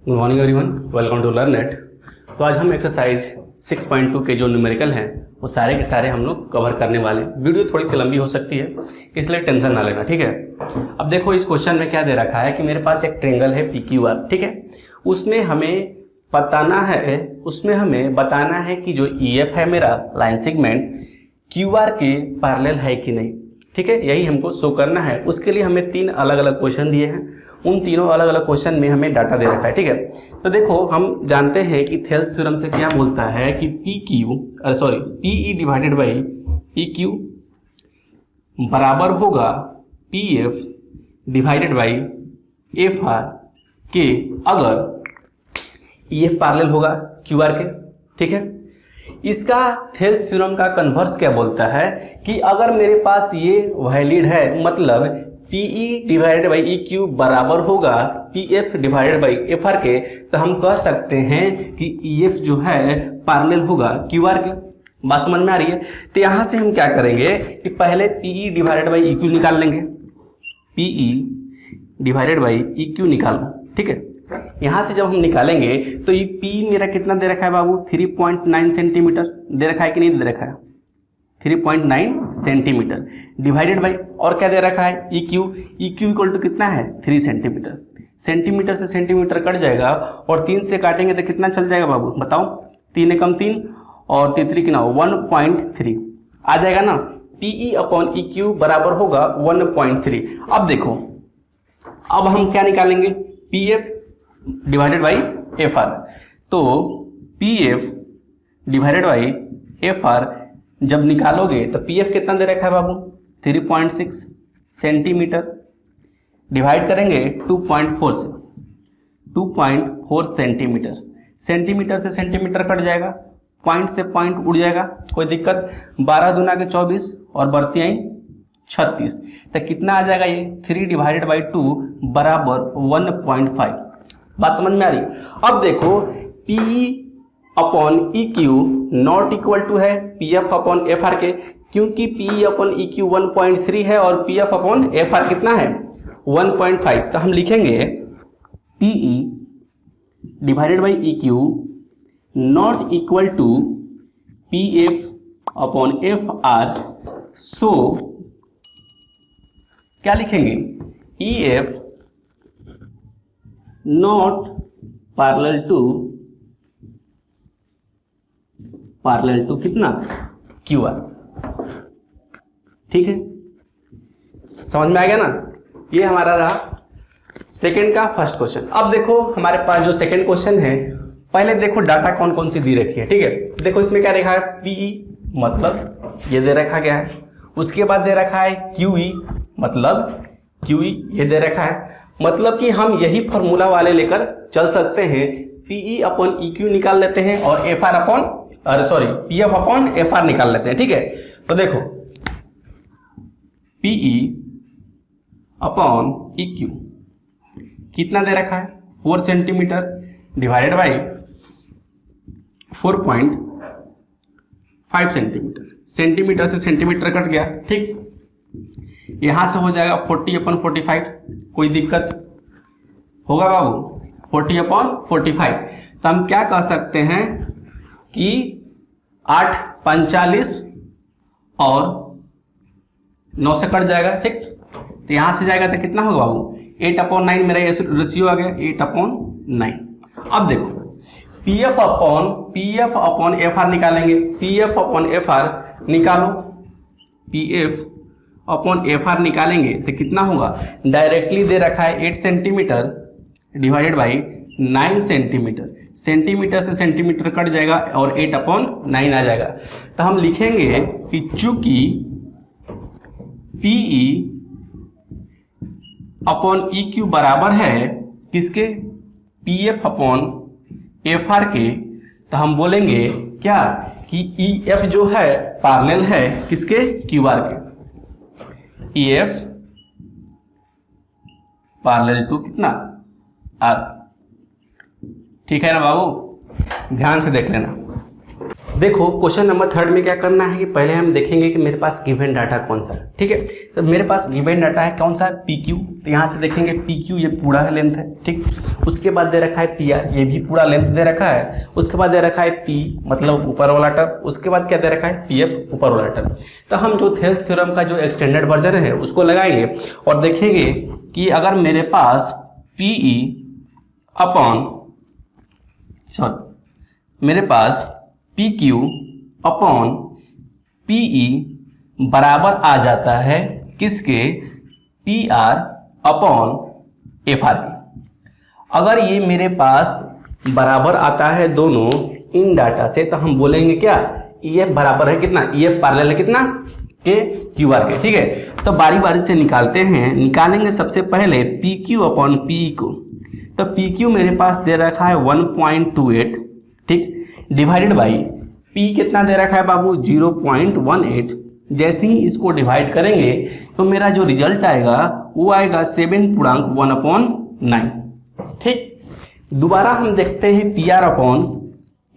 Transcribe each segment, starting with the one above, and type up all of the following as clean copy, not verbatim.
Good morning everyone, welcome to Learnet. तो आज हम एक्सरसाइज 6.2 के जो न्यूमेरिकल हैं वो सारे के सारे हम लोग कवर करने वाले हैं। वीडियो थोड़ी सी लंबी हो सकती है, इसलिए टेंशन ना लेना, ठीक है। अब देखो इस क्वेश्चन में क्या दे रखा है कि मेरे पास एक ट्रेंगल है PQR, ठीक है। उसमें हमें बताना है कि जो EF है मेरा लाइन सेगमेंट QR के पैरेलल है कि नहीं, ठीक है। यही हमको शो करना है। उसके लिए हमें 3 अलग अलग क्वेश्चन दिए हैं। उन तीनों अलग अलग क्वेश्चन में हमें डाटा दे रखा है, ठीक है। तो देखो हम जानते हैं कि थेल्स थ्योरम से क्या बोलता है कि PE डिवाइडेड बाई PQ बराबर होगा PF डिवाइडेड बाई FR के अगर EF पैरेलल होगा QR के, ठीक है। इसका थेल्स थ्योरम का कन्वर्स क्या बोलता है कि अगर मेरे पास ये वैलिड है, मतलब PE डिवाइडेड बाई EQ बराबर होगा PF डिवाइडेड बाई FR के, तो हम कह सकते हैं कि EF जो है पैरेलल होगा QR के। बात समझ में आ रही है। तो यहाँ से हम क्या करेंगे कि पहले PE डिवाइडेड बाई EQ निकाल लेंगे। PE डिवाइडेड बाई EQ निकालो, ठीक है। यहाँ से जब हम निकालेंगे तो ये P मेरा कितना दे रखा है बाबू, 3.9 सेंटीमीटर दे रखा है कि नहीं दे रखा है, 3.9 सेंटीमीटर डिवाइडेड बाई, और क्या दे रखा है EQ इक्वल टू कितना है 3 सेंटीमीटर। सेंटीमीटर से सेंटीमीटर कट जाएगा और 3 से काटेंगे तो कितना चल जाएगा बाबू बताओ, 3 एकम 3 और 3 कितना 1.3 आ जाएगा ना। PE अपॉन EQ बराबर होगा 1.3। अब देखो अब हम क्या निकालेंगे, PF डिवाइडेड बाई FR। तो PF डिवाइडेड बाई FR जब निकालोगे तो PF कितना दे रखा है बाबू 3.6 सेंटीमीटर, डिवाइड करेंगे 2.4 से, 2.4 सेंटीमीटर। सेंटीमीटर से सेंटीमीटर कट जाएगा, पॉइंट से पॉइंट उड़ जाएगा, कोई दिक्कत। 12 दूना के 24 और बढ़ती आई 36, तो कितना आ जाएगा ये 3 डिवाइडेड बाई 2 बराबर 1.5। बात समझ में आ रही। अब देखो PE upon EQ not equal to है PF अपॉन FR के, क्योंकि PE अपॉन EQ 1.3 है और PF अपॉन FR कितना है 1.5। तो हम लिखेंगे PE divided by EQ not equal to PF upon FR। So क्या लिखेंगे, EF नॉट पैरेलल टू कितना QR, ठीक है। समझ में आ गया ना। ये हमारा रहा सेकंड का फर्स्ट क्वेश्चन। अब देखो हमारे पास जो सेकंड क्वेश्चन है, पहले देखो डाटा कौन कौन सी दी रखी है, ठीक है। देखो इसमें क्या लिखा है PE, मतलब ये दे रखा गया है। उसके बाद दे रखा है QE, मतलब QE ये दे रखा है। मतलब कि हम यही फॉर्मूला वाले लेकर चल सकते हैं। PE अपॉन EQ निकाल लेते हैं और PF अपॉन FR निकाल लेते हैं, ठीक है। तो देखो PE अपॉन EQ कितना दे रखा है 4 centimetre divided by 4.5 centimetre. Centimetre से सेंटीमीटर कट गया, ठीक। यहां से हो जाएगा 40/45, कोई दिक्कत होगा बाबू 40/45। तो हम क्या कह सकते हैं कि 8 45 और 9 से कट जाएगा, ठीक। तो यहां से जाएगा तो कितना होगा बाबू 8/9, मेरा ये रेशियो आ गया 8/9। अब देखो PF अपॉन FR निकालेंगे। PF अपॉन FR निकालो, PF अपॉन FR निकालेंगे तो कितना होगा, डायरेक्टली दे रखा है 8 centimetre divided by 9 centimetre. Centimetre से सेंटीमीटर कट जाएगा और 8/9 आ जाएगा। तो हम लिखेंगे कि चूंकि PE अपॉन EQ बराबर है किसके, PF अपॉन FR के, तो हम बोलेंगे क्या कि EF जो है पैरेलल है किसके QR के। EF पैरेलल टू कितना R, ठीक है ना बाबू, ध्यान से देख लेना। देखो क्वेश्चन नंबर 3 में क्या करना है कि पहले हम देखेंगे कि मेरे पास गिवन डाटा कौन सा है। ठीक है, तो मेरे पास गिवन डाटा है कौन सा, पी क्यू। तो यहाँ से देखेंगे पी क्यू ये पूरा लेंथ है। ठीक, उसके बाद दे रखा है पी आर, ये भी पूरा लेंथ दे रखा है। उसके बाद दे रखा है पी मतलब ऊपर वाला टर्म, उसके बाद क्या दे रखा है पी एफ ऊपर वाला टर्म। तो हम जो थेल्स थ्योरम का जो एक्सटेंडेड वर्जन है उसको लगाएंगे और देखेंगे कि अगर मेरे पास पी ई अपॉन मेरे पास P Q upon P E बराबर आ जाता है किसके, P R upon F R के। अगर ये मेरे पास बराबर आता है दोनों इन डाटा से तो हम बोलेंगे क्या, ई एफ बराबर है कितना, ई एफ पैरेलल है कितना, के क्यू आर के। ठीक है, तो बारी बारी से निकालते हैं। निकालेंगे सबसे पहले पी क्यू अपॉन पी ई को। तो पी क्यू मेरे पास दे रखा है 1.28, ठीक, डिवाइडेड बाई पी कितना दे रखा है बाबू 0.18। जैसे ही इसको डिवाइड करेंगे तो मेरा जो रिजल्ट आएगा वो आएगा 7.1/9। ठीक, दोबारा हम देखते हैं P R upon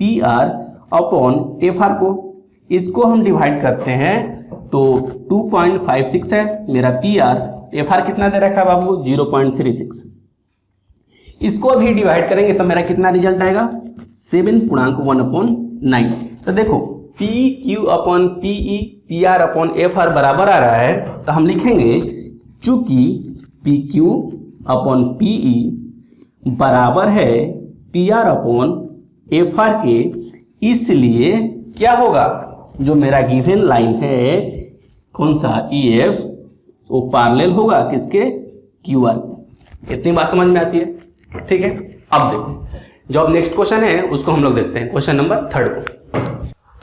F are को। इसको हम डिवाइड करते हैं तो 2.56 है मेरा पी आर, एफ आर कितना दे रखा है बाबू 0.36। इसको भी डिवाइड करेंगे तो मेरा कितना रिजल्ट आएगा 7.1/9। तो देखो P Q upon P E P R upon F are बराबर आ रहा है, तो हम लिखेंगे चूंकि P Q upon P E बराबर है P R upon F R के, इसलिए क्या होगा, जो मेरा गिवन लाइन है कौन सा ई एफ वो पैरेलल होगा किसके, क्यू आर। इतनी बात समझ में आती है। ठीक है, अब देखो जो अब नेक्स्ट क्वेश्चन है उसको हम लोग देखते हैं, क्वेश्चन नंबर 3 को।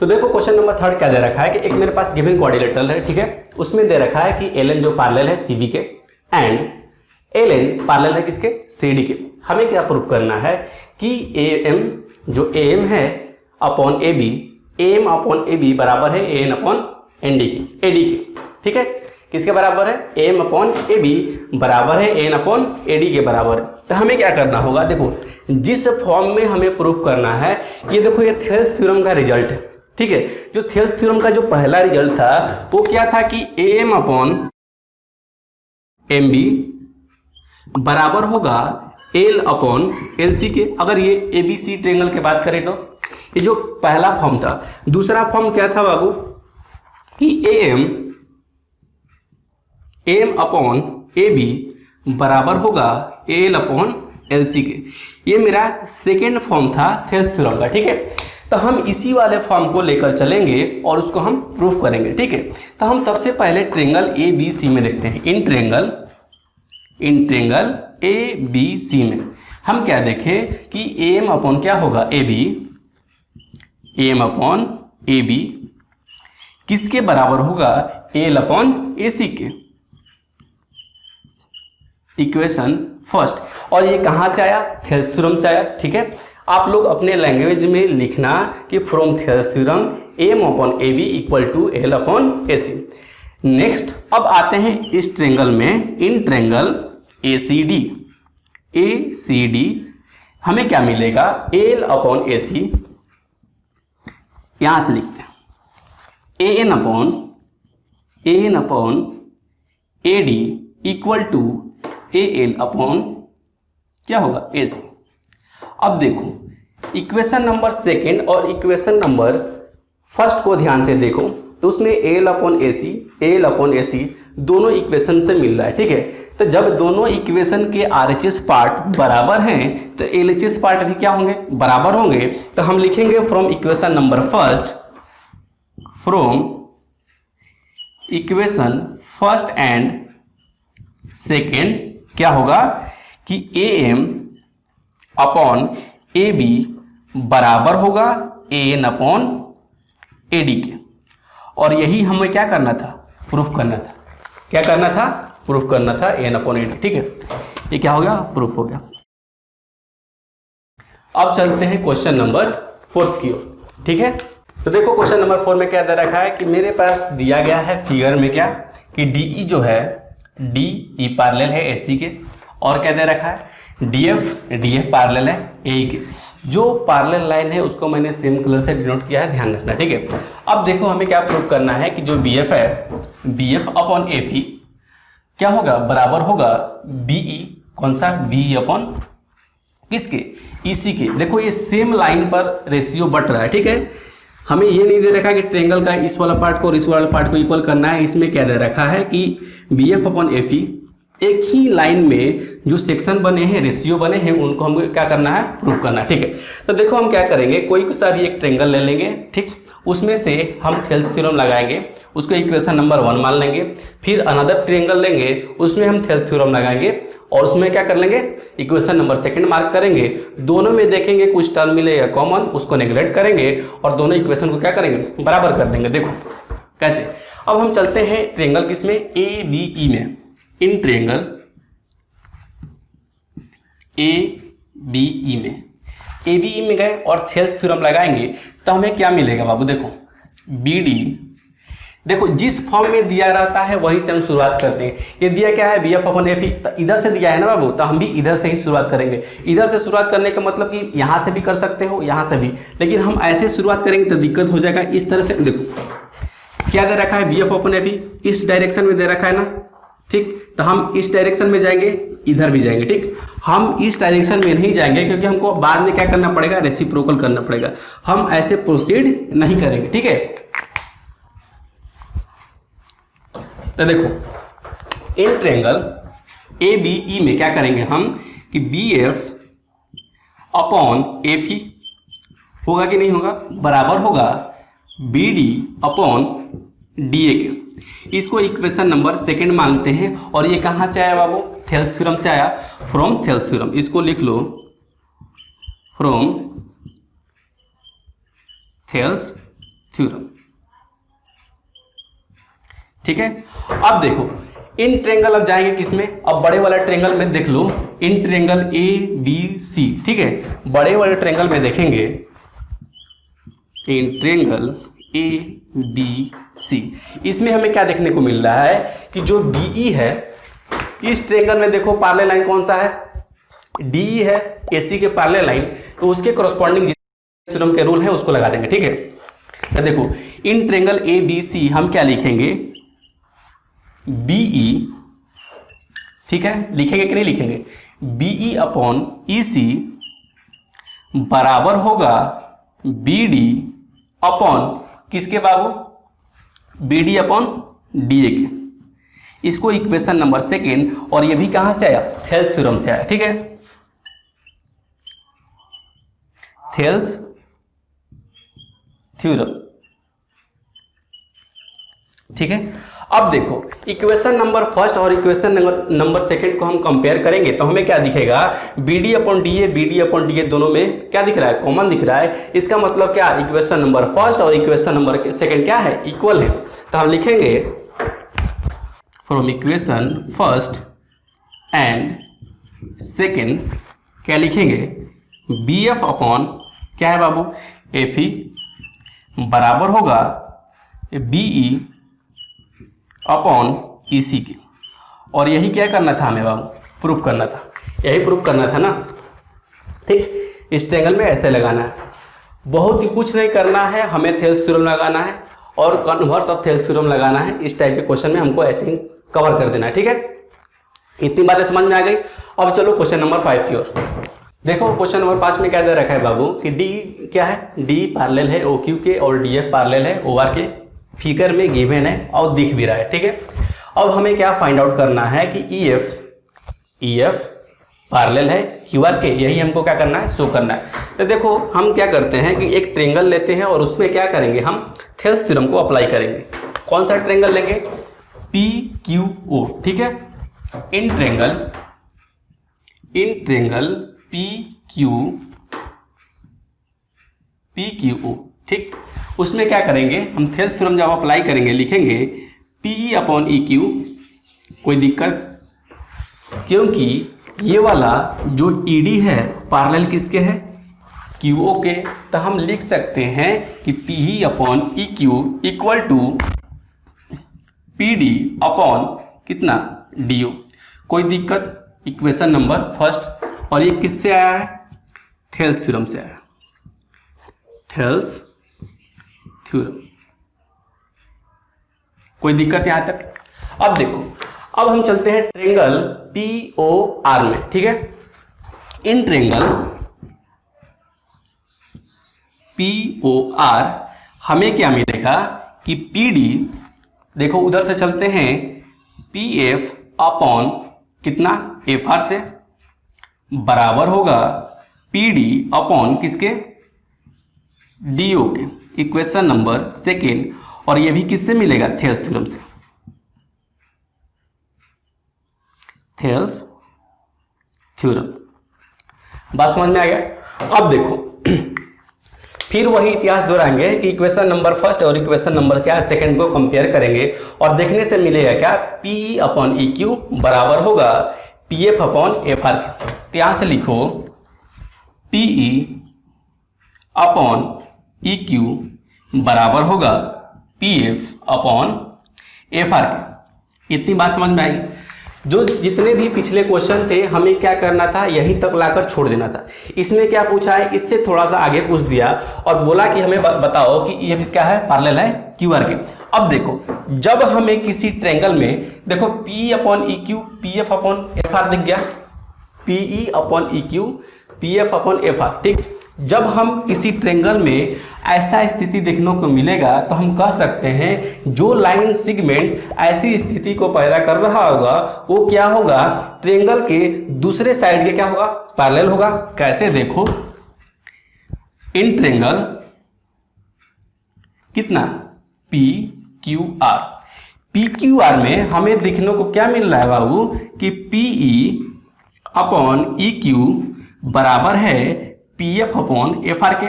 तो देखो क्वेश्चन नंबर 3 क्या दे रखा है कि एक मेरे पास गिवन क्वाड्रिलेटरल है। ठीक है, उसमें दे रखा है कि एल एन जो पैरेलल है सी बी के एंड एल एन पैरेलल है किसके, सी डी के। हमें क्या प्रूव करना है कि ए एम जो ए एम है upon A B, A M upon A B बराबर है A N upon N D के, ए डी के। ठीक है, किसके बराबर है, A M upon A B बराबर है A N upon A D के बराबर। तो हमें क्या करना होगा, देखो जिस फॉर्म में हमें प्रूफ करना है, ये देखो ये थेल्स थ्योरम का रिजल्ट है। ठीक है, जो थेल्स थ्योरम का जो पहला रिजल्ट था वो क्या था कि A M upon M B बराबर होगा एल अपॉन एल सी के। अगर ये ए बी सी ट्रायंगल की बात करें तो ये जो पहला फॉर्म था। दूसरा फॉर्म क्या था बाबू कि A M upon A B बराबर होगा एल अपॉन एल सी के। ये मेरा सेकेंड फॉर्म था थेल्स थ्योरम का। ठीक है, तो हम इसी वाले फॉर्म को लेकर चलेंगे और उसको हम प्रूफ करेंगे। ठीक है, तो हम सबसे पहले ट्रायंगल ए बी सी में देखते हैं। In triangle A B C में हम क्या देखें कि ए एम अपॉन क्या होगा A B, A M upon A B किसके बराबर होगा एल अपॉन ए सी के। इक्वेशन फर्स्ट, और ये कहाँ से आया, थेल्स थ्योरम से आया। ठीक है, आप लोग अपने लैंग्वेज में लिखना कि from Thales theorem M upon A B equal to L upon A C. Next अब आते हैं इस ट्रायंगल में, in triangle A C D हमें क्या मिलेगा एल अपॉन ए सी, यहां से लिखते हैं A N upon A D equal to A L upon क्या होगा ए सी। अब देखो इक्वेशन नंबर सेकेंड और इक्वेशन नंबर फर्स्ट को ध्यान से देखो, तो उसमें एल अपॉन ए सी दोनों इक्वेशन से मिल रहा है। ठीक है, तो जब दोनों इक्वेशन के आरएचएस पार्ट बराबर हैं तो एलएचएस पार्ट भी क्या होंगे, बराबर होंगे। तो हम लिखेंगे from equation number first, from equation first and second क्या होगा कि A M upon A B बराबर होगा A N upon A D के। और यही हमें क्या करना था, प्रूफ करना था। क्या करना था, प्रूफ करना था ए एन अपॉन ए डी। ठीक है, ये क्या हो गया, प्रूफ हो गया। अब चलते हैं क्वेश्चन नंबर 4 की ओर। ठीक है, तो देखो क्वेश्चन नंबर 4 में क्या दे रखा है कि मेरे पास दिया गया है फिगर में क्या कि डी ई जो है डी ई पैरेलल है ए सी के, और क्या दे रखा है DF पैरेलल है ए के। जो पैरेलल लाइन है उसको मैंने सेम कलर से डिनोट किया है, ध्यान रखना, ठीक है। अब देखो हमें क्या प्रूव करना है कि जो BF है, BF अपॉन FE क्या होगा, बराबर होगा BE, कौन सा, BE अपॉन किसके, EC के। देखो ये सेम लाइन पर रेशियो बट रहा है, ठीक है। हमें ये नहीं दे रखा कि ट्रेंगल का इस वाला पार्ट को और इस वाला पार्ट को इक्वल करना है। इसमें क्या दे रखा है कि BF अपॉन FE एक ही लाइन में जो सेक्शन बने हैं, रेशियो बने हैं, उनको हमको क्या करना है, प्रूफ करना है, ठीक है। तो देखो हम क्या करेंगे, कोई सा भी एक ट्रेंगल ले लेंगे, ठीक, उसमें से हम थेल्स थ्योरम लगाएंगे, उसको इक्वेशन नंबर 1 मान लेंगे। फिर अनदर ट्रेंगल लेंगे, उसमें हम थेल्स थ्योरम लगाएंगे और उसमें क्या कर लेंगे, इक्वेशन नंबर 2 मार्क करेंगे। दोनों में देखेंगे कुछ टर्म मिलेगा कॉमन, उसको नेग्लेक्ट करेंगे और दोनों इक्वेशन को क्या करेंगे, बराबर कर देंगे। देखो कैसे। अब हम चलते हैं ट्रेंगल किसमें, ABE में। इन ट्रेंगल ABE में गए और थेल्स थ्योरम लगाएंगे तो हमें क्या मिलेगा बाबू, देखो BD, देखो जिस फॉर्म में दिया रहता है वही से हम शुरुआत करते हैं। ये दिया क्या है, BF अपॉन FE, तो इधर से दिया है ना बाबू, तो हम भी इधर से ही शुरुआत करेंगे। इधर से शुरुआत करने का मतलब कि यहाँ से भी कर सकते हो, यहाँ से भी, लेकिन हम ऐसे शुरुआत करेंगे तो दिक्कत हो जाएगा। इस तरह से देखो क्या दे रखा है, BF अपॉन FE इस डायरेक्शन में दे रखा है ना, ठीक, तो हम इस डायरेक्शन में जाएंगे, इधर भी जाएंगे, ठीक। हम इस डायरेक्शन में नहीं जाएंगे क्योंकि हमको बाद में क्या करना पड़ेगा, रेसिप्रोकल करना पड़ेगा। हम ऐसे प्रोसीड नहीं करेंगे, ठीक है। तो देखो इन ट्रेंगल ABE में क्या करेंगे हम कि BF अपॉन FE होगा कि नहीं होगा, बराबर होगा BD अपॉन DA के। इसको इक्वेशन नंबर 2 मानते हैं और ये कहाँ से आया बाबू, थेल्स थ्योरम से आया, फ्रॉम थेल्स थ्योरम। इसको लिख लो फ्रॉम थेल्स थ्योरम, ठीक है। अब देखो इन ट्रेंगल अब जाएंगे किसमें, अब बड़े वाले ट्रेंगल में देख लो, इन ट्रेंगल ABC, ठीक है। बड़े वाले ट्रेंगल में देखेंगे, इन ट्रेंगल ABC, इसमें हमें क्या देखने को मिल रहा है कि जो BE है, इस ट्रेंगल में देखो पैरेलल लाइन कौन सा है, DE है, AC के पैरेलल लाइन, तो उसके कॉरस्पॉन्डिंग थ्योरम के रूल है उसको लगा देंगे, ठीक है। तो देखो इन ट्रेंगल ABC हम क्या लिखेंगे, BE, ठीक है, लिखेंगे कि नहीं लिखेंगे, BE अपॉन EC बराबर होगा BD अपॉन किसके बाबू, BD अपॉन DA के। इसको इक्वेशन नंबर 2 और ये भी कहां से आया, थेल्स थ्योरम से आया, ठीक है। थेल्स थ्योरम, ठीक है। अब देखो इक्वेशन नंबर 1 और इक्वेशन नंबर 2 को हम कंपेयर करेंगे तो हमें क्या दिखेगा, BD अपॉन DA दोनों में क्या दिख रहा है, कॉमन दिख रहा है। इसका मतलब क्या, इक्वेशन नंबर 1 और इक्वेशन नंबर 2 क्या है, इक्वल है। तो हम लिखेंगे फ्रॉम इक्वेशन 1 एंड 2 क्या लिखेंगे, BF अपॉन क्या है बाबू, FE बराबर होगा BE अपॉन EC के। और यही क्या करना था हमें बाबू, प्रूफ करना था, यही प्रूफ करना था ना, ठीक। इस ट्रेंगल में ऐसे लगाना है, बहुत ही कुछ नहीं करना है, हमें थेल्स थ्योरम लगाना है और कन्वर्स ऑफ थेल्स थ्योरम लगाना है। इस टाइप के क्वेश्चन में हमको ऐसे ही कवर कर देना है, ठीक है। इतनी बातें समझ में आ गई। अब चलो क्वेश्चन नंबर 5 की ओर। देखो क्वेश्चन नंबर 5 में क्या दे रखा है बाबू कि D क्या है, D पैरेलल है OQ के और DF पैरेलल है OR के, फिगर में गिवन है और दिख भी रहा है, ठीक है। अब हमें क्या फाइंड आउट करना है कि EF पैरेलल है QR के, यही हमको क्या करना है, शो करना है। तो देखो हम क्या करते हैं कि एक ट्रेंगल लेते हैं और उसमें क्या करेंगे, हम थेल्स थ्योरम को अप्लाई करेंगे। कौन सा ट्रेंगल लेंगे, PQO, ठीक है। इन ट्रेंगल PQO, ठीक। उसमें क्या करेंगे हम, थेल्स थ्योरम जब अप्लाई करेंगे लिखेंगे PE अपॉन EQ, कोई दिक्कत, क्योंकि ये वाला जो ED है पैरेलल किसके है, QO के। तो हम लिख सकते हैं कि PE upon EQ equal to PD upon कितना, DO। कोई दिक्कत, इक्वेशन नंबर 1 और ये किससे आया है? थेल्स थ्योरम से आया, थेल्स थ्योरम। कोई दिक्कत यहां तक? अब देखो, अब हम चलते हैं ट्रेंगल POR में, ठीक है। इन ट्रेंगल POR हमें क्या मिलेगा कि PD, देखो उधर से चलते हैं, PF अपॉन कितना, FR से बराबर होगा PD अपॉन किसके, DO के। इक्वेशन नंबर सेकेंड, और ये भी किससे मिलेगा? थेल्स थ्योरम से, थेल्स थ्योरम। बात समझ में आ गया? अब देखो फिर वही इतिहास दोहराएंगे कि इक्वेशन नंबर फर्स्ट और इक्वेशन नंबर क्या सेकंड को कंपेयर करेंगे और देखने से मिलेगा क्या, PE अपॉन EQ बराबर होगा PF अपॉन FR के। तो यहां से लिखो PE अपॉन EQ बराबर होगा PF अपॉन FR के। इतनी बात समझ में आई? जो जितने भी पिछले क्वेश्चन थे हमें क्या करना था, यहीं तक लाकर छोड़ देना था। इसमें क्या पूछा है, इससे थोड़ा सा आगे पूछ दिया और बोला कि हमें बताओ कि ये क्या है, पैरेलल है QR के। अब देखो, जब हमें किसी ट्रायंगल में, देखो PE upon EQ PF upon FR दिख गया, PE upon EQ PF upon FR, ठीक। जब हम किसी ट्रायंगल में ऐसा स्थिति देखने को मिलेगा तो हम कह सकते हैं जो लाइन सेगमेंट ऐसी स्थिति को पैदा कर रहा होगा वो क्या होगा, ट्रायंगल के दूसरे साइड के क्या होगा, पैरेलल होगा। कैसे? देखो, इन ट्रायंगल कितना PQR, PQR में हमें देखने को क्या मिल रहा है बाबू कि PE अपॉन EQ बराबर है PF अपॉन FR के।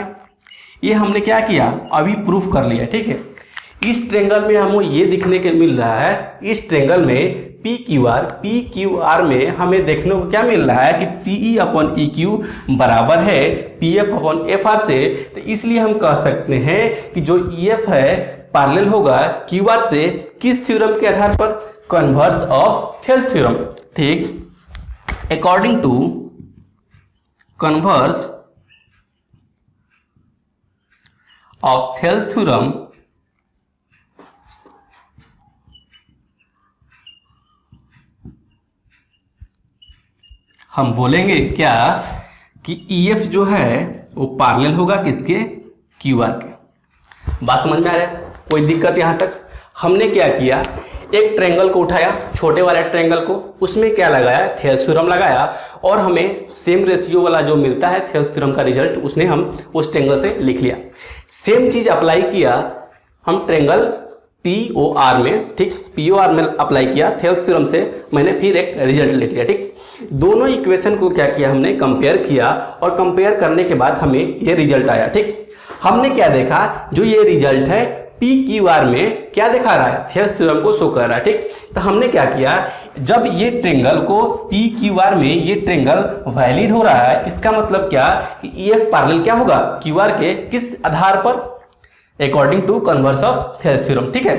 ये हमने क्या किया, अभी प्रूफ कर लिया, ठीक है। इस ट्रायंगल में हमें ये दिखने के मिल रहा है, इस ट्रायंगल में PQR में हमें देखने को क्या मिल रहा है कि PE अपॉन EQ बराबर है PF अपॉन FR से। तो इसलिए हम कह सकते हैं कि जो EF है पैरेलल होगा QR से, किस थ्योरम के आधार पर, कन्वर्स ऑफ थेल्स थ्योरम, ठीक। According to converse of Thales theorem हम बोलेंगे क्या कि EF जो है वो पैरेलल होगा किसके, QR के। बात समझ में आ रहा है? कोई दिक्कत यहां तक? हमने क्या किया, एक ट्रायंगल को उठाया, छोटे वाले ट्रायंगल को, उसमें क्या लगाया, थेल्स थ्योरम लगाया और हमें सेम रेशियो वाला जो मिलता है थेल्स थ्योरम का रिजल्ट, उसने हम उस ट्रायंगल से लिख लिया। सेम चीज अप्लाई किया हम ट्रायंगल POR में, ठीक। POR में अप्लाई किया थेल्स थ्योरम से, मैंने फिर एक रिजल्ट लिख लिया, ठीक। दोनों इक्वेशन को क्या किया, हमने कंपेयर किया और कंपेयर करने के बाद हमें ये रिजल्ट आया, ठीक। हमने क्या देखा, जो ये रिजल्ट है PQR में क्या दिखा रहा है, थेल्स थ्योरम को शो कर रहा है, ठीक। तो हमने क्या किया, जब ये ट्रायंगल को PQR में ये ट्रायंगल वैलिड हो रहा है, इसका मतलब क्या कि EF पैरेलल क्या होगा, QR के, किस आधार पर, according to converse of Thales theorem, ठीक है।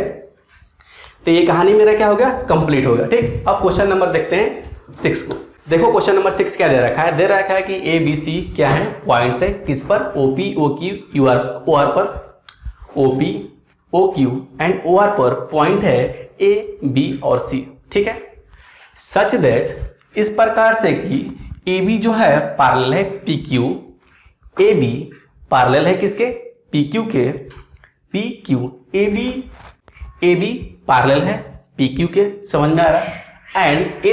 तो ये कहानी मेरा क्या हो गया, कंप्लीट हो गया, ठीक। अब क्वेश्चन नंबर देखते हैं 6 को। देखो क्वेश्चन नंबर 6 क्या दे रखा है, दे रखा है कि ABC क्या है, पॉइंट्स है, किस पर, OP OQ OR पर, OP OQ एंड OR पर पॉइंट है A B और C, ठीक है। सच दैट, इस प्रकार से कि AB जो है पैरेलल है PQ, AB पैरेलल है किसके, PQ के, PQ AB पैरेलल है PQ के, समझ में आ रहा है। एंड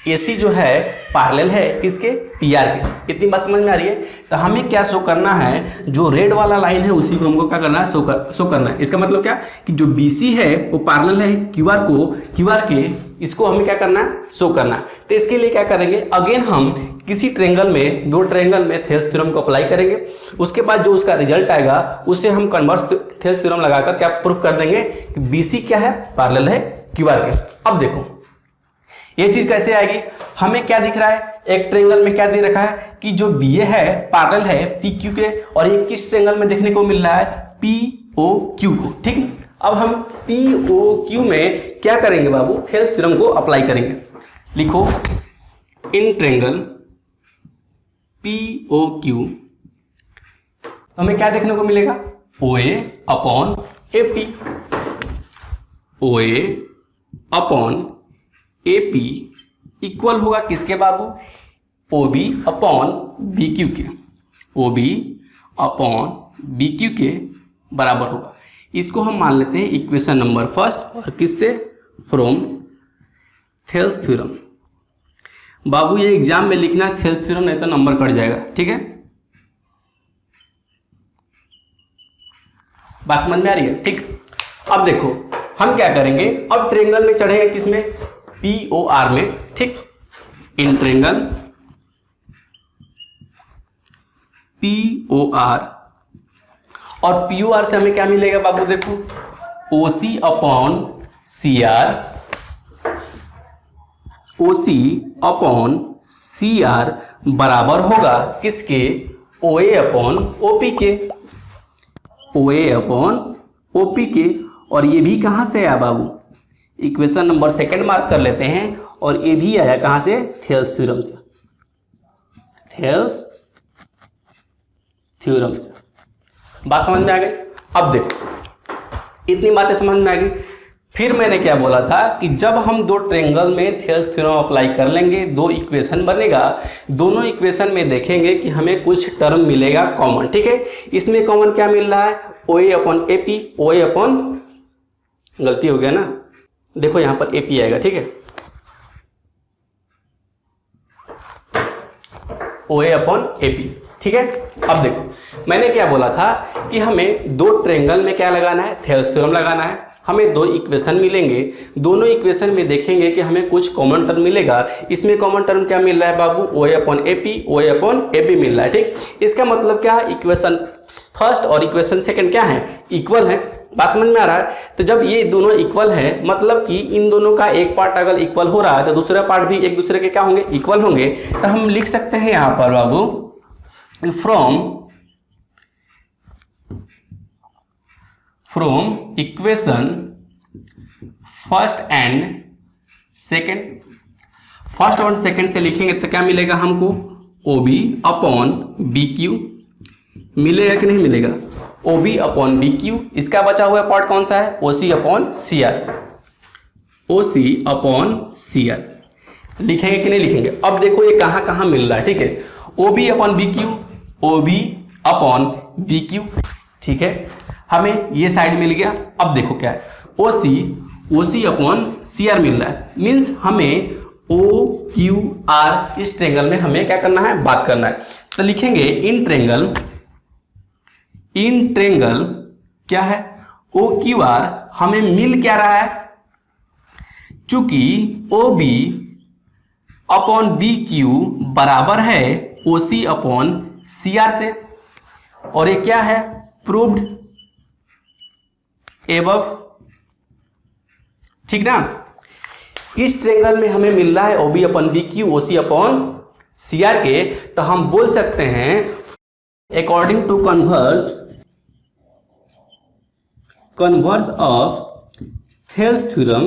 AC जो है पैरेलल है किसके, PR के। इतनी बात समझ में आ रही है? तो हमें क्या शो करना है, जो रेड वाला लाइन है उसी को हमको क्या करना है, शो करना है। इसका मतलब क्या कि जो BC है वो पैरेलल है QR के, इसको हमें क्या करना है, शो करना है। तो इसके लिए क्या करेंगे, अगेन हम किसी ट्रायंगल में, दो ट्रायंगल में थेल्स थ्योरम को अप्लाई करेंगे। उसके बाद जो उसका रिजल्ट आएगा उससे हम कन्वर्स थेल्स थ्योरम लगाकर क्या प्रूफ कर देंगे कि BC क्या है, पैरेलल है QR के। अब देखो ये चीज कैसे आएगी, हमें क्या दिख रहा है, एक ट्रायंगल में क्या दे रखा है कि जो BA है पैरेलल है PQ के, और ये किस ट्रायंगल में देखने को मिल रहा है, POQ को, ठीक। अब हम POQ में क्या करेंगे बाबू, थेल्स थ्योरम को अप्लाई करेंगे। लिखो, इन ट्रायंगल POQ, हमें क्या देखने को मिलेगा? OA upon AP, OA upon AP equal होगा किसके बाबू? OB अपॉन BQ के, OB अपॉन BQ के बराबर होगा। इसको हम मान लेते हैं इक्वेशन नंबर फर्स्ट, और किससे? From Thales theorem. बाबू ये एग्जाम में लिखना है थेल्स थ्योरम, नहीं तो नंबर कट जाएगा, ठीक है? बात समझ में आ रही है? ठीक। अब देखो हम क्या करेंगे, अब ट्रायंगल में चढ़ेंगे, किसमें? POR में, ठीक? इन ट्रायंगल POR, और POR से हमें क्या मिलेगा बाबू? देखो OC upon CR, OC upon CR बराबर होगा किसके? OA अपॉन OP के, OA अपॉन OP के। और ये भी कहाँ से आया बाबू? इक्वेशन नंबर सेकंड मार्क कर लेते हैं, और ये भी आया कहाँ से? थेल्स थ्योरम से, थेल्स थ्योरम से। बात समझ में आ गई? अब देखो इतनी बातें समझ में आ गई। फिर मैंने क्या बोला था कि जब हम दो ट्रायंगल में थेल्स थ्योरम अप्लाई कर लेंगे, दो इक्वेशन बनेगा, दोनों इक्वेशन में देखेंगे कि हमें कुछ टर्म मिलेगा कॉमन, ठीक है? इसमें कॉमन क्या मिल रहा है? OA upon AP, OA upon, गलती हो गया ना, देखो यहां पर AP आएगा, ठीक है? OA अपॉन AP, ठीक है? अब देखो मैंने क्या बोला था कि हमें दो ट्रायंगल में क्या लगाना है? थेल्स थ्योरम लगाना है। हमें दो इक्वेशन मिलेंगे, दोनों इक्वेशन में देखेंगे कि हमें कुछ कॉमन टर्म मिलेगा। इसमें कॉमन टर्म क्या मिल रहा है बाबू? OA upon AP, OA upon AP मिल रहा है, ठीक? इसका मतलब क्या है? इक्वेशन फर्स्ट और इक्वेशन सेकंड क्या है? इक्वल है। बात समझ में आ रहा है? तो जब ये दोनों इक्वल है, मतलब कि इन दोनों का एक पार्ट अगर इक्वल हो रहा है तो दूसरा पार्ट भी एक दूसरे के क्या होंगे? इक्वल होंगे। तो हम लिख सकते हैं यहां पर बाबू, from equation first and second, first और सेकंड से लिखेंगे तो क्या मिलेगा हमको? OB अपॉन BQ मिलेगा कि नहीं मिलेगा? OB upon BQ। इसका बचा हुआ पार्ट कौन सा है? OC upon CR, OC upon CR लिखेंगे कि नहीं लिखेंगे? अब देखो ये कहाँ कहाँ मिल रहा है, ठीक है? OB upon BQ, OB upon BQ, ठीक है? हमें ये साइड मिल गया। अब देखो क्या है? OC अपॉन CR मिल रहा है, मीन्स हमें OQR इस ट्रायंगल में हमें क्या करना है? बात करना है। तो लिखेंगे इन ट्रायंगल क्या है? OQR हमें मिल क्या रहा है? चूंकि OB अपॉन BQ बराबर है OC अपॉन CR से, और ये क्या है? प्रूव्ड एबव, ठीक ना? इस ट्रायंगल में हमें मिल रहा है OB upon BQ, OC upon CR के, तो हम बोल सकते हैं according to converse of Thales theorem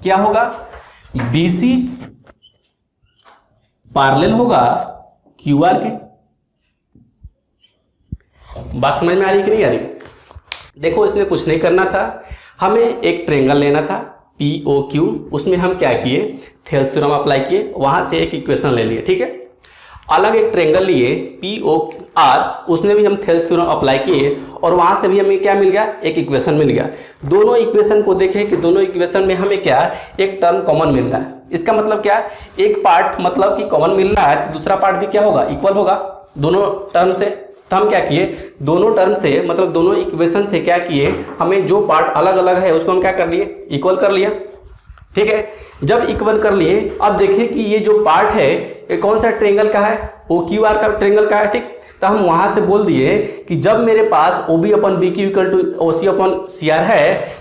क्या होगा? BC पैरेलल होगा QR के। बात समझ में आ रही कि नहीं आ रही? देखो इसमें कुछ नहीं करना था, हमें एक ट्रायंगल लेना था POQ, उसमें हम क्या किए? थेल्स थ्योरम अप्लाई किए, वहां से एक इक्वेशन ले लिए, ठीक है? अलग एक ट्रायंगल लिए POR, उसमें भी हम थेल्स थ्योरम अप्लाई किए, और वहां से भी हमें क्या मिल गया? एक इक्वेशन मिल गया। दोनों इक्वेशन को देखें कि दोनों इक्वेशन में हमें क्या? एक टर्म कॉमन मिल रहा है। इसका मतलब क्या? एक पार्ट मतलब कि कॉमन मिल रहा है तो दूसरा पार्ट भी क्या होगा? इक्वल होगा दोनों टर्म से। तो हम क्या किए? दोनों टर्म से मतलब दोनों इक्वेशन से क्या किए? हमें जो पार्ट अलग अलग है उसको हम क्या कर लिए? इक्वल कर लिया, ठीक है? जब इक्वल कर लिए, अब देखिए कि ये जो पार्ट है ये कौन सा ट्रायंगल का है? OQR का ट्रायंगल का है, ठीक? तो हम वहां से बोल दिए कि जब मेरे पास OB upon BQ equal to OC upon CR है,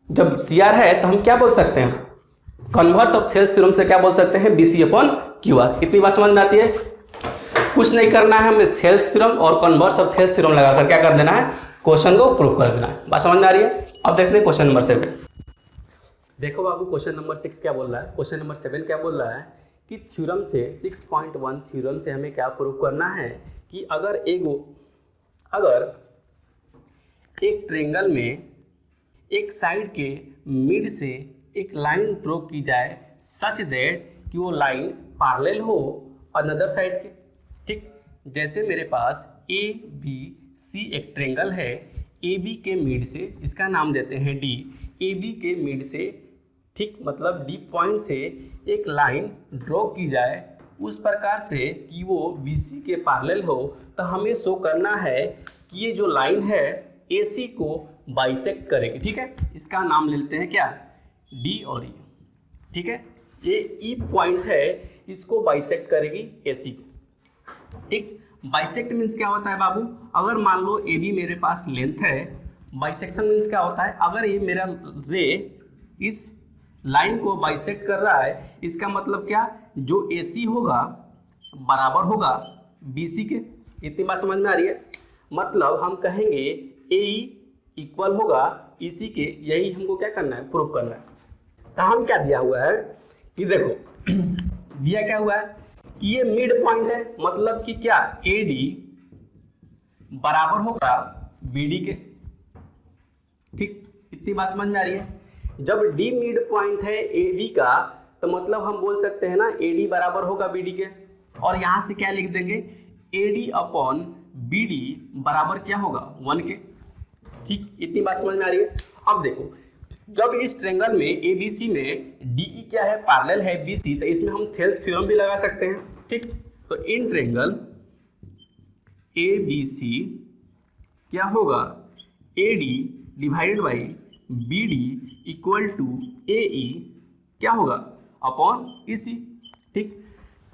जब CR है तो हम क्या बोल सकते हैं? कन्वर्स ऑफ थेल्स थ्योरम से क्या बोल सकते हैं? BC upon QR। इतनी बात समझ में आती है? कुछ नहीं करना है, हमें थेल्स थ्योरम और कन्वर्स ऑफ थेल्स थ्योरम लगाकर क्या कर देना है? क्वेश्चन को प्रूव कर देना है। बात समझ में आ रही है? अब देखते हैं क्वेश्चन नंबर 7। देखो बाबू क्वेश्चन नंबर 6 क्या बोल रहा है, क्वेश्चन नंबर 7 क्या बोल रहा है कि थ्योरम से 6.1 थ्योरम से हमें क्या प्रूव करना है कि अगर एक ट्रायंगल में एक साइड के मिड से एक लाइन ड्रॉ की जाए सच दैट कि वो लाइन पैरेलल हो अनदर साइड के। ठीक, जैसे मेरे पास ए बी सी एक ट्रायंगल है, ए बी के मिड से, इसका नाम देते हैं डी, ए बी के मिड से, ठीक, मतलब डी पॉइंट से एक लाइन ड्रॉ की जाए उस प्रकार से कि वो बी सी के पैरेलल हो, तो हमें शो करना है कि ये जो लाइन है ए सी को बाइसेक्ट करेगी। ठीक है, इसका नाम ले लेते हैं क्या, डी और ई। ठीक है, ये ई पॉइंट है, इसको बाइसेक्ट करेगी ए सी को। ठीक, बाइसेक्ट मीन्स क्या होता है बाबू, अगर मान लो ए बी मेरे पास लेंथ है, बाइसेक्शन मीन्स क्या होता है, अगर ये मेरा रे इस लाइन को बाइसेक्ट कर रहा है, इसका मतलब क्या, जो ए सी होगा बराबर होगा बी सी के। इतनी बात समझ में आ रही है, मतलब हम कहेंगे ए इक्वल होगा ई सी के, यही हमको क्या करना है, प्रूव करना है। तो हम क्या दिया हुआ है कि देखो दिया क्या हुआ है कि ये मिड पॉइंट है, मतलब कि क्या, ए डी बराबर होगा बी डी के। ठीक, इतनी बात समझ में आ रही है। जब डी मिड पॉइंट है ए बी का, तो मतलब हम बोल सकते हैं ना ए डी बराबर होगा बी डी के, और यहां से क्या लिख देंगे, A D upon B D बराबर क्या होगा 1 के। ठीक, इतनी बात समझ में आ रही है। अब देखो, जब इस ट्रायंगल में ए बी सी में डी ई क्या है, पैरेलल है बी सी, तो इसमें हम थेल्स थ्योरम भी लगा सकते हैं। ठीक, तो in triangle A B C क्या होगा, A D divided by B D equal to A E क्या होगा, अपॉन ई सी। ठीक,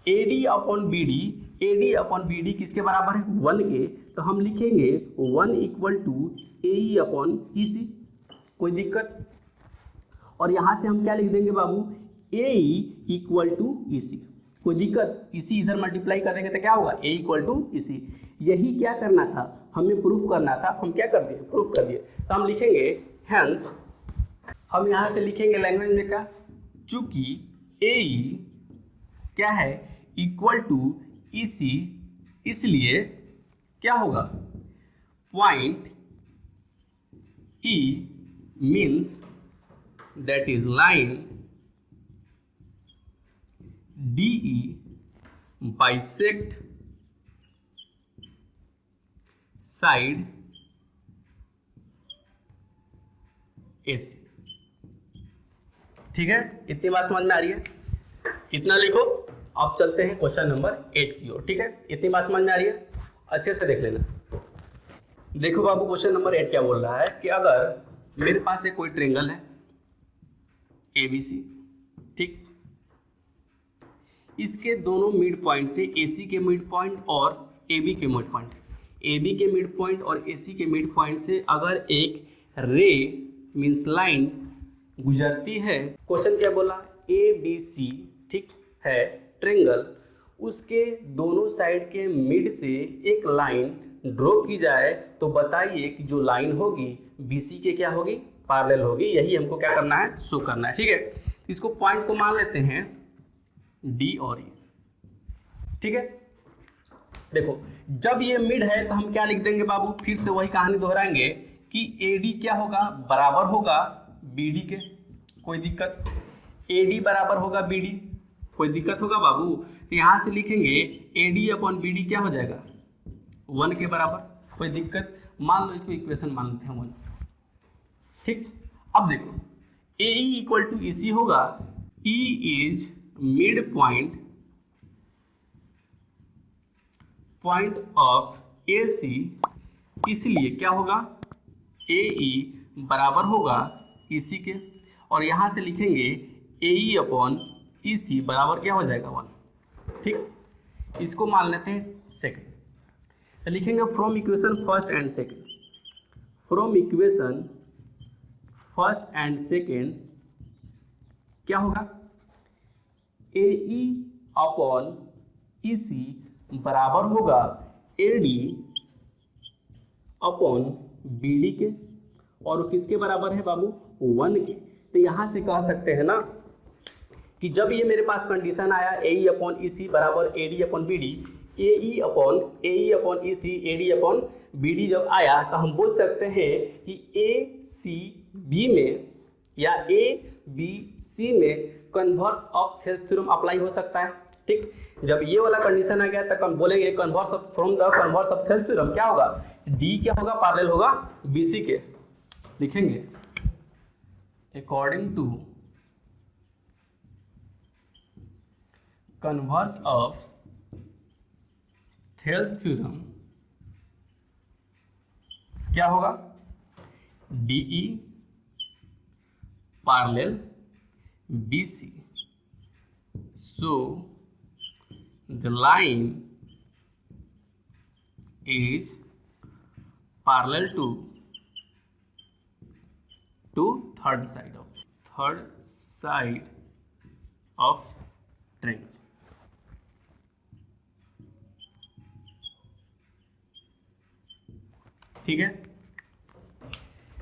A D upon B D, A D upon B D किसके बराबर है, 1 के, तो हम लिखेंगे 1 equal to A E upon E C. कोई दिक्कत, और यहाँ से हम क्या लिख देंगे बाबू, ए E equal to E C. कोई दिक्कत, इसी इधर मल्टीप्लाई कर देंगे तो क्या होगा, ए इक्वल टू ई सी। यही क्या करना था, हमें प्रूफ करना था, हम क्या कर दिए, प्रूफ कर दिए। तो हम लिखेंगे हेंस, हम यहाँ से लिखेंगे लैंग्वेज में क्या, चूंकि ए ई क्या है, इक्वल टू ई सी, इसलिए क्या होगा, point E means that is line DE bisect side AC। ठीक है, इतनी बात समझ में आ रही है, इतना लिखो। अब चलते हैं क्वेश्चन नंबर 8 की ओर। ठीक है, इतनी बात समझ में आ रही है, अच्छे से देख लेना। देखो बाबू क्वेश्चन नंबर 8 क्या बोल रहा है कि अगर मेरे पास एक कोई ट्रायंगल है ए बी सी, ठीक, इसके दोनों मिड पॉइंट से ए सी के मिड पॉइंट और ए बी के मिड पॉइंट, ए बी के मिड पॉइंट और ए सी के मिड पॉइंट से अगर एक रे मीन्स लाइन गुजरती है। क्वेश्चन क्या बोला, ए बी सी, ठीक है, ट्रायंगल, उसके दोनों साइड के मिड से एक लाइन ड्रॉ की जाए, तो बताइए कि जो लाइन होगी बी सी के क्या होगी, पैरेलल होगी। यही हमको क्या करना है, शो करना है। ठीक है, इसको पॉइंट को मान लेते हैं डी और ई। ठीक है, देखो जब ये मिड है तो हम क्या लिख देंगे बाबू, फिर से वही कहानी दोहराएंगे कि ए डी क्या होगा, बराबर होगा बी डी के। कोई दिक्कत, ए डी बराबर होगा बी डी, कोई दिक्कत होगा बाबू, तो यहाँ से लिखेंगे A D upon B D क्या हो जाएगा, 1 के बराबर। कोई दिक्कत, मान लो इसको इक्वेशन मान लेते हैं 1। ठीक, अब देखो ए E equal to E C होगा, E is mid point of A C, इसलिए क्या होगा, ए ई बराबर होगा ई सी के, और यहाँ से लिखेंगे ए ई अपॉन ई सी बराबर क्या हो जाएगा 1। ठीक, इसको मान लेते हैं सेकंड, तो लिखेंगे from equation first and second, from equation first and second क्या होगा, A E upon E C बराबर होगा A D upon B D के, और किसके बराबर है बाबू, 1 के। तो यहाँ से कह सकते हैं ना कि जब ये मेरे पास कंडीशन आया ए अपॉन ई सी बराबर A D upon B D, A E upon E C A D upon B D जब आया तो हम बोल सकते हैं कि ए सी बी में या ए बी सी में converse of Thales theorem apply हो सकता है। ठीक, जब ये वाला कंडीशन आ गया तो हम बोलेंगे converse of from the converse of Thales theorem क्या होगा, डी क्या होगा, पैरेलल होगा बी सी के। लिखेंगे according to converse of Thales theorem क्या होगा, D E parallel B C, so the line is parallel to third side of triangle। ठीक है,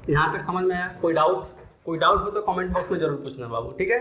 यहाँ तक समझ में आया? कोई डाउट हो तो कमेंट बॉक्स में जरूर पूछना बाबू। ठीक है।